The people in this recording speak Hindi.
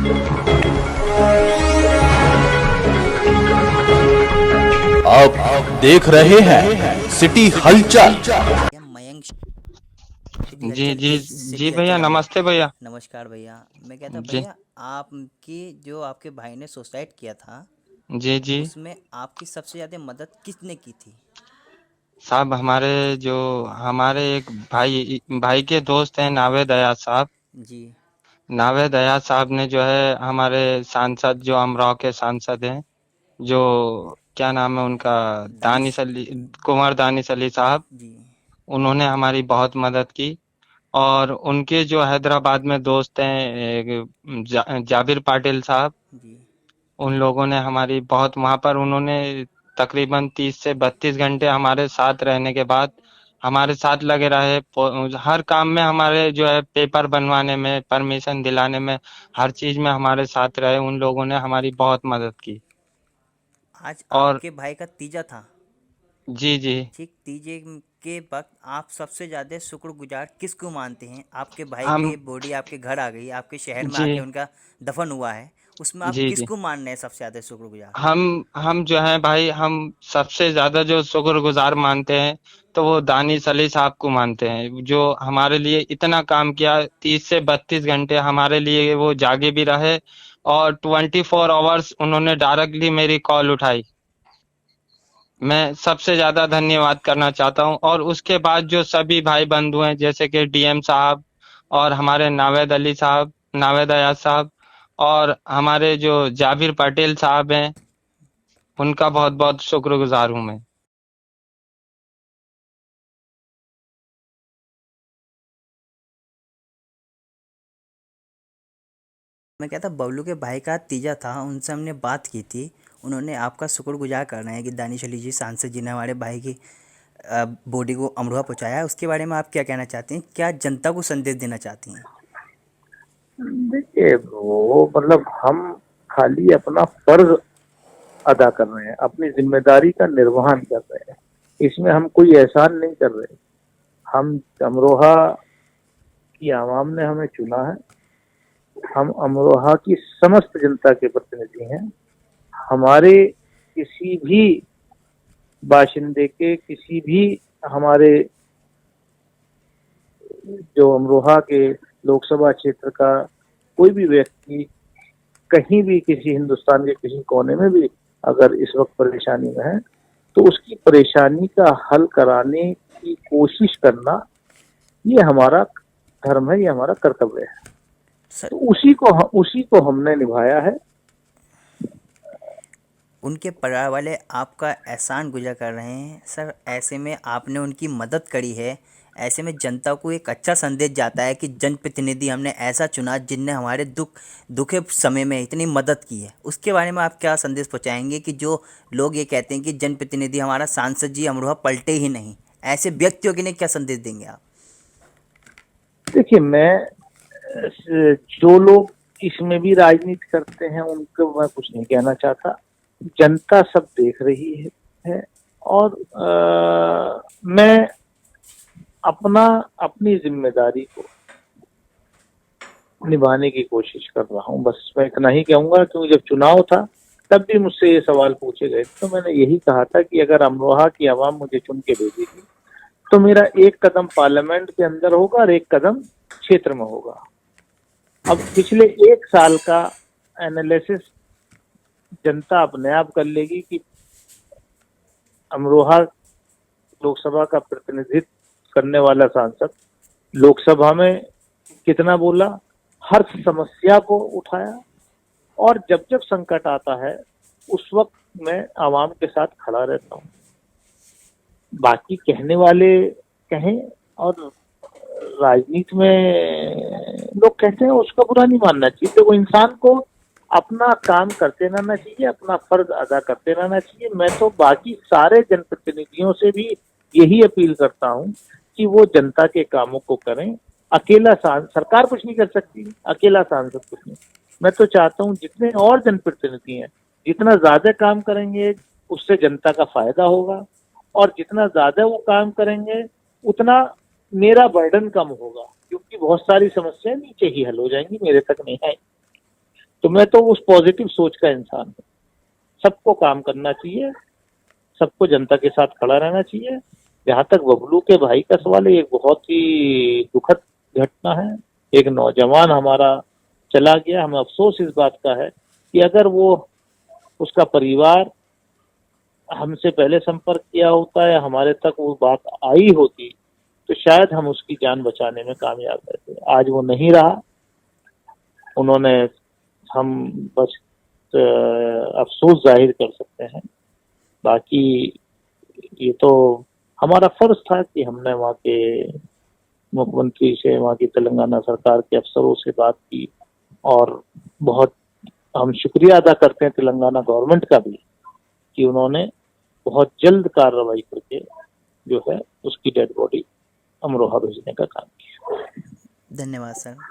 आप देख रहे हैं सिटी हलचल। मयंक सिटी जी हलचल जी सिटी जी भैया, हलचल वाले। नमस्ते भैया। नमस्कार भैया। मैं कहता जी भैया, आपकी जो आपके भाई ने सुसाइड किया था, जी जी उसमें आपकी सबसे ज़्यादा मदद किसने की थी? साहब, हमारे एक भाई भाई के दोस्त हैं, नावेद अयाज साहब। जी नावेद अयाज साहब ने जो है हमारे सांसद, जो अमराव के सांसद हैं, जो क्या नाम है उनका, दानिश। दानिश अली, कुंवर दानिश अली साहब। जी उन्होंने हमारी बहुत मदद की। और उनके जो हैदराबाद में दोस्त हैं, जाबिर पाटिल साहब, जी। उन लोगों ने हमारी बहुत, वहां पर उन्होंने तकरीबन 30 से 32 घंटे हमारे साथ रहने के बाद हमारे साथ लगे रहे। हर काम में हमारे जो है, पेपर बनवाने में, परमिशन दिलाने में, हर चीज में हमारे साथ रहे। उन लोगों ने हमारी बहुत मदद की। आज और आपके भाई का तीजा था। जी जी ठीक, तीजे के वक्त आप सबसे ज़्यादा शुक्रगुजार किसको मानते हैं? आपके भाई हम की बॉडी आपके घर आ गई, आपके शहर में जी आके उनका दफन हुआ है, उसमें आप जी जी किसको मान रहे हैं सबसे ज़्यादा शुक्रगुजार? हम जो है भाई, हम सबसे ज्यादा जो शुक्रगुजार मानते हैं, तो वो दानिश अली साहब को मानते हैं, जो हमारे लिए इतना काम किया। 30 से 32 घंटे हमारे लिए वो जागे भी रहे। और 24 आवर्स उन्होंने डायरेक्टली मेरी कॉल उठाई। मैं सबसे ज्यादा धन्यवाद करना चाहता हूं। और उसके बाद जो सभी भाई बंधु हैं, जैसे कि डीएम साहब, और हमारे नावेद अली साहब, नावेद अयाज साहब, और हमारे जो जाबिर पटेल साहब हैं, उनका बहुत बहुत शुक्रगुजार हूं मैं। मैं कहता बबलू के भाई का तीजा था, उनसे हमने बात की थी। उन्होंने आपका शुक्रगुजार करना है कि दानिश अली जी, सांसद जी ने हमारे भाई की बॉडी को अमरोहा पहुंचाया है। उसके बारे में आप क्या कहना चाहती हैं? क्या जनता को संदेश देना चाहती हैं? देखिए, वो मतलब हम खाली अपना फर्ज अदा कर रहे हैं, अपनी जिम्मेदारी का निर्वहन कर रहे हैं। इसमें हम कोई एहसान नहीं कर रहे। हम अमरोहा की आवाम ने हमें चुना है। हम अमरोहा की समस्त जनता के प्रतिनिधि हैं। हमारे किसी भी बाशिंदे के, किसी भी हमारे जो अमरोहा के लोकसभा क्षेत्र का कोई भी व्यक्ति कहीं भी, किसी हिंदुस्तान के किसी कोने में भी अगर इस वक्त परेशानी में है, तो उसकी परेशानी का हल कराने की कोशिश करना, ये हमारा धर्म है, ये हमारा कर्तव्य है। सर, तो उसी को हमने निभाया है। उनके परिवार वाले आपका एहसान गुजर कर रहे हैं सर। ऐसे में आपने उनकी मदद करी है, ऐसे में जनता को एक अच्छा संदेश जाता है कि जनप्रतिनिधि हमने ऐसा चुना जिनने हमारे दुखे समय में इतनी मदद की है। उसके बारे में आप क्या संदेश पहुंचाएंगे कि जो लोग ये कहते हैं कि जनप्रतिनिधि हमारा सांसद जी अमरोहा पलटे ही नहीं, ऐसे व्यक्तियों के लिए क्या संदेश देंगे आप? देखिए, जो लोग इसमें भी राजनीति करते हैं उनको मैं कुछ नहीं कहना चाहता। जनता सब देख रही है। और मैं अपनी जिम्मेदारी को निभाने की कोशिश कर रहा हूं। बस मैं इतना ही कहूंगा, क्योंकि जब चुनाव था तब भी मुझसे ये सवाल पूछे गए, तो मैंने यही कहा था कि अगर अमरोहा की आवाम मुझे चुन के भेजेगी, तो मेरा एक कदम पार्लियामेंट के अंदर होगा और एक कदम क्षेत्र में होगा। अब पिछले 1 साल का एनालिसिस जनता अपने आप कर लेगी कि अमरोहा लोकसभा का प्रतिनिधित्व करने वाला सांसद लोकसभा में कितना बोला, हर समस्या को उठाया, और जब जब संकट आता है उस वक्त मैं आवाम के साथ खड़ा रहता हूँ। बाकी कहने वाले कहें, और राजनीति में लोग कहते हैं उसका बुरा नहीं मानना चाहिए। तो वो इंसान को अपना काम करते रहना चाहिए, अपना फर्ज अदा करते रहना चाहिए। मैं तो बाकी सारे जनप्रतिनिधियों से भी यही अपील करता हूँ कि वो जनता के कामों को करें। अकेला सरकार कुछ नहीं कर सकती, अकेला सांसद कुछ नहीं। मैं तो चाहता हूँ जितने और जनप्रतिनिधि हैं, जितना ज्यादा काम करेंगे उससे जनता का फायदा होगा, और जितना ज्यादा वो काम करेंगे उतना मेरा बर्डन कम होगा, क्योंकि बहुत सारी समस्याएं नीचे ही हल हो जाएंगी, मेरे तक नहीं है। तो मैं तो उस पॉजिटिव सोच का इंसान हूँ। सबको काम करना चाहिए, सबको जनता के साथ खड़ा रहना चाहिए। जहां तक बबलू के भाई का सवाल है, एक बहुत ही दुखद घटना है। एक नौजवान हमारा चला गया। हमें अफसोस इस बात का है कि अगर वो उसका परिवार हमसे पहले संपर्क किया होता है, हमारे तक वो बात आई होती, तो शायद हम उसकी जान बचाने में कामयाब रहते। आज वो नहीं रहा। उन्होंने, हम बस अफसोस जाहिर कर सकते हैं। बाकी ये तो हमारा फर्ज था कि हमने वहाँ के मुख्यमंत्री से, वहाँ की तेलंगाना सरकार के अफसरों से बात की, और बहुत हम शुक्रिया अदा करते हैं तेलंगाना गवर्नमेंट का भी कि उन्होंने बहुत जल्द कार्रवाई करके जो है उसकी डेड बॉडी अमरोहा भेजने का काम किया। धन्यवाद सर।